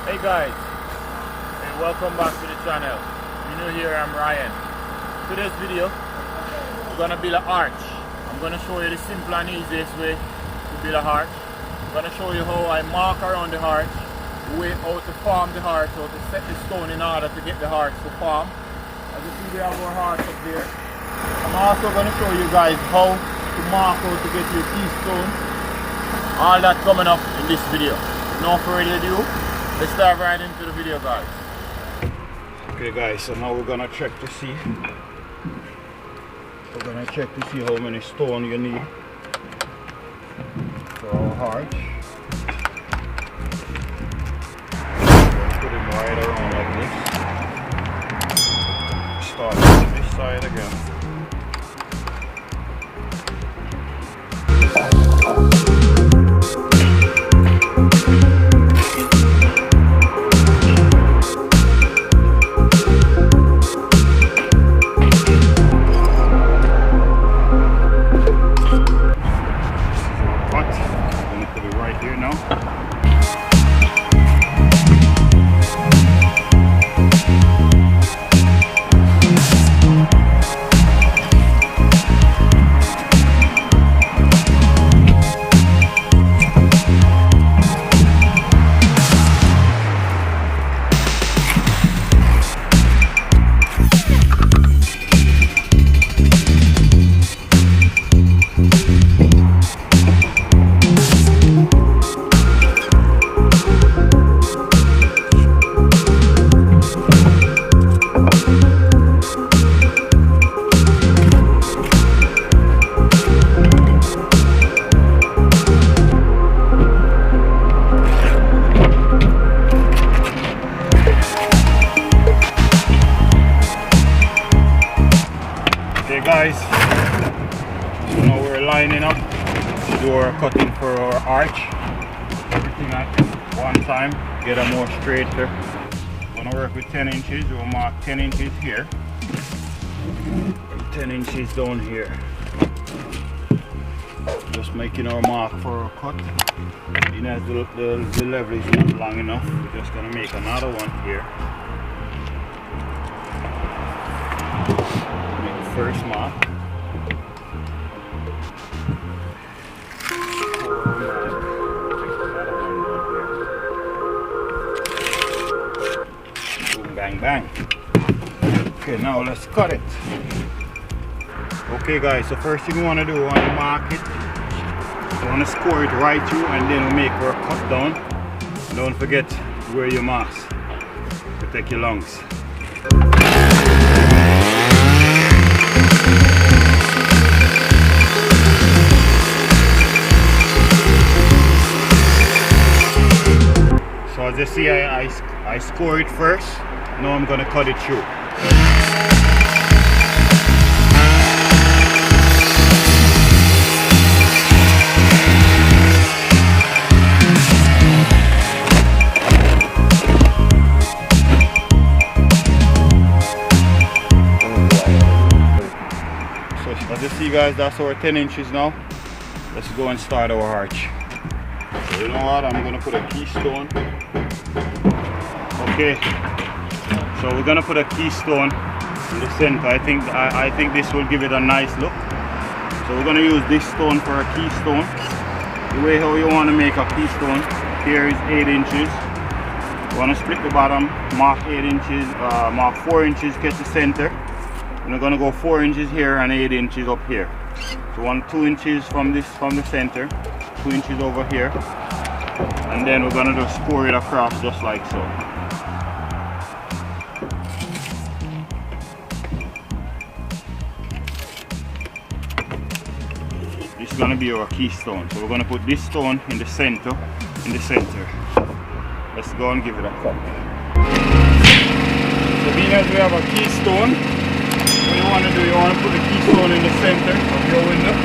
Hey guys, hey, welcome back to the channel. If you're new here, I'm Ryan. Today's video, we're gonna build an arch. I'm gonna show you the simple and easiest way to build a arch. I'm gonna show you how I mark around the arch, the way how to form the arch, how to set the stone in order to get the arch to form. As you see, we have our arch up there. I'm also gonna show you guys how to mark, how to get your keystone. All that coming up in this video. No further ado, let's dive right into the video, guys. Okay guys, so now we're gonna check to see how many stone you need for our arch. Put them right around like this. Start on this side again. Guys, so now we're lining up to do our cutting for our arch. Everything at one time, get a more straighter. We're gonna work with 10 inches. We'll mark 10 inches here, 10 inches down here. Just making our mark for our cut. You know, the level is not long enough. We're just gonna make another one here. First mark. Boom, bang, bang. Okay, now let's cut it. Okay guys, so first thing we want to do, we want to mark it. We want to score it right through and then we make our cut down. Don't forget to wear your mask. Protect your lungs. So as you see, I score it first. Now I'm gonna cut it through. So as you see guys, that's our 10 inches now. Let's go and start our arch. So you know what, I'm gonna put a keystone. Okay, so we're gonna put a keystone in the center. I think this will give it a nice look. So we're gonna use this stone for a keystone. The way how you want to make a keystone, here is 8 inches. You want to split the bottom, mark 8 inches, mark 4 inches, get the center. And we're gonna go 4 inches here and 8 inches up here. So 2 inches from the center, 2 inches over here, and then we're gonna just score it across just like so. This is gonna be our keystone. So we're gonna put this stone in the center. Let's go and give it a cut. So being as we have a keystone, what you want to do, you want to put the keystone in the center of your window.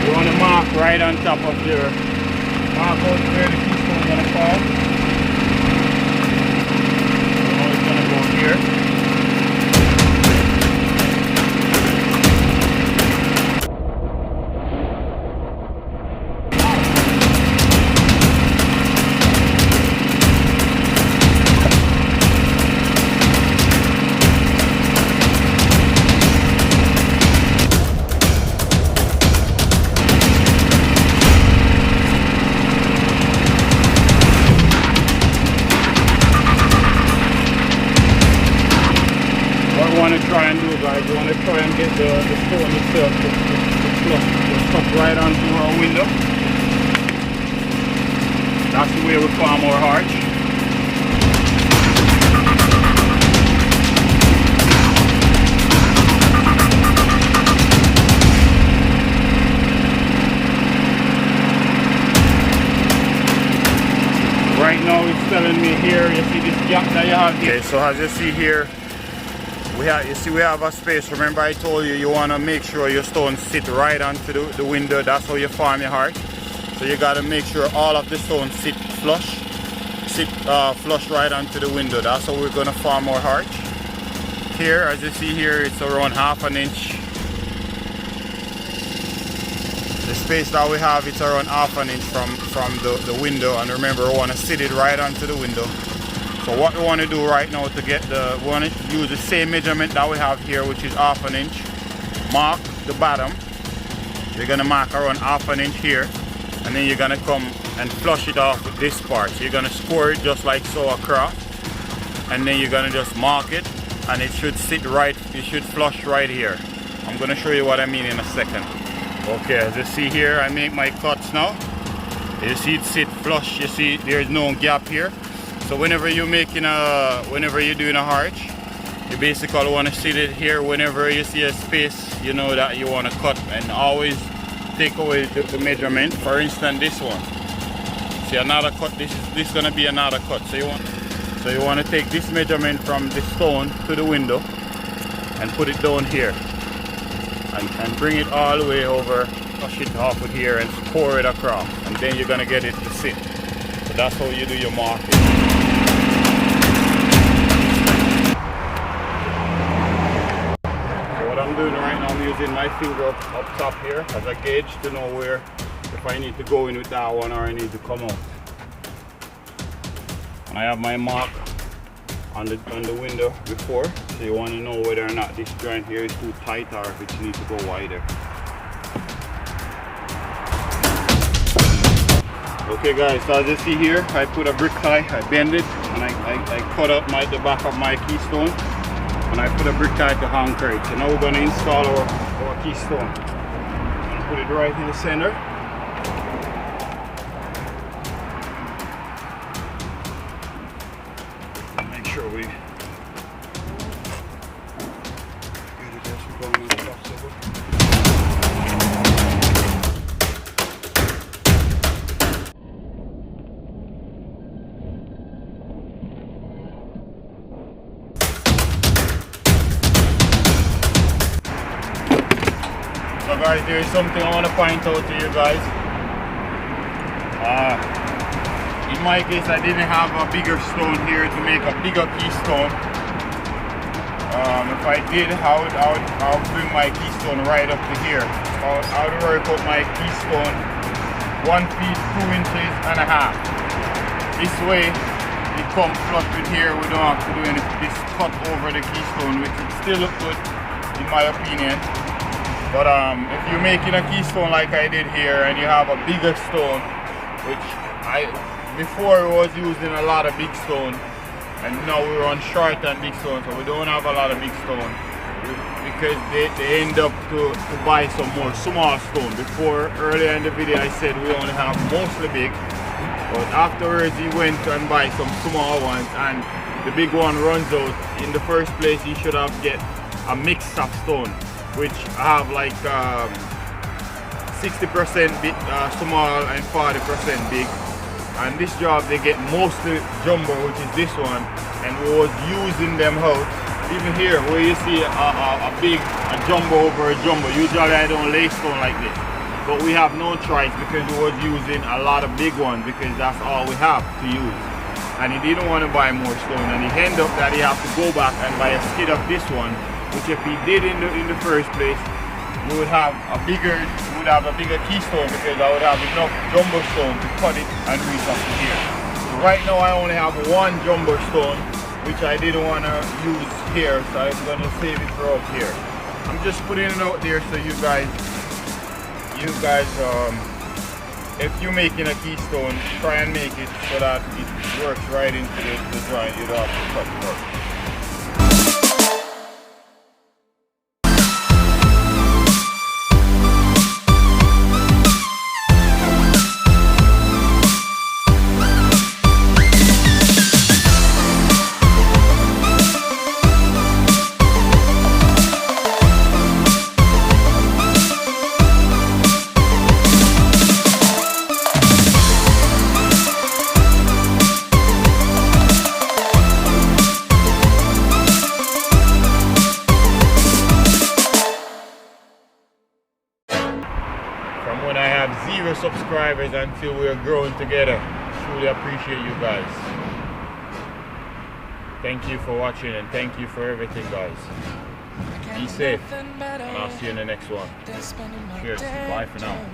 You want to mark right on top of your mark out where the keystone is going to fall. So now it's going to go here. That's the way we form our arch. Right now it's telling me here, you see this gap that you have here. Okay, so as you see here, we have a space. Remember I told you want to make sure your stones sit right onto the window. That's how you form your arch. So you got to make sure all of the stones sit flush right onto the window. That's how we're going to form our arch. Here, as you see here, it's around 1/2 inch. The space that we have, it's around 1/2 inch from the window, and remember we want to sit it right onto the window. So what we want to do right now to get we want to use the same measurement that we have here, which is 1/2 inch. Mark the bottom. You're going to mark around 1/2 inch here, and then you're going to come and flush it off with this part. So you're going to score it just like so across, and then you're going to just mark it, and it should sit right, it should flush right here. I'm going to show you what I mean in a second. Okay, as you see here, I make my cuts now. You see it sit flush, you see there's no gap here. So whenever you're doing a arch, you basically want to sit it here. Whenever you see a space, you know that you want to cut, and always take away the measurement. For instance, this one. See, another cut. This is gonna be another cut. So you want to take this measurement from the stone to the window and put it down here, and bring it all the way over. Push it off with here and pour it across, and then you're gonna get it to sit. So that's how you do your marking. So what I'm doing right now, I'm using my finger up top here as a gauge to know where, if I need to go in with that one or I need to come out. And I have my mark on the window before, so you want to know whether or not this joint here is too tight or if it needs to go wider. Okay guys, so as you see here, I put a brick tie, I bend it, and I cut out the back of my keystone, and I put a brick tie to anchor it. So now we're going to install our keystone. And put it right in the center. Make sure we get it as going as possible. So guys, there is something I want to point out to you guys. In my case, I didn't have a bigger stone here to make a bigger keystone. If I did, I would bring my keystone right up to here. I would work out my keystone 1 feet 2 inches and a half. This way, it comes flush with here. We don't have to do this cut over the keystone, which would still look good in my opinion. But if you're making a keystone like I did here and you have a bigger stone, which before was using a lot of big stone, and now we're on short and big stone, so we don't have a lot of big stone because they end up to buy some more small stone. Before, earlier in the video, I said we only have mostly big, but afterwards he went and buy some small ones, and the big one runs out. In the first place, you should have get a mix of stone, which have like 60% big, small and 40% big. And this job they get mostly jumbo, which is this one, and we was using them out. Even here where you see a jumbo over a jumbo, usually I don't lay stone like this, but we have no choice because we was using a lot of big ones because that's all we have to use. And he didn't want to buy more stone, and he ended up that he have to go back and buy a skid of this one, which if he did in the first place, we would have a bigger keystone because I would have enough jumbo stone to cut it and reach up to here. So right now I only have one jumbo stone, which I didn't want to use here, so I'm going to save it for up here. I'm just putting it out there so you guys, if you're making a keystone, try and make it so that it works right into the joint. You don't have to cut it out. subscribers until we're growing together. Truly appreciate you guys. Thank you for watching and thank you for everything, guys. Be safe, and I'll see you in the next one. Cheers. Bye for now.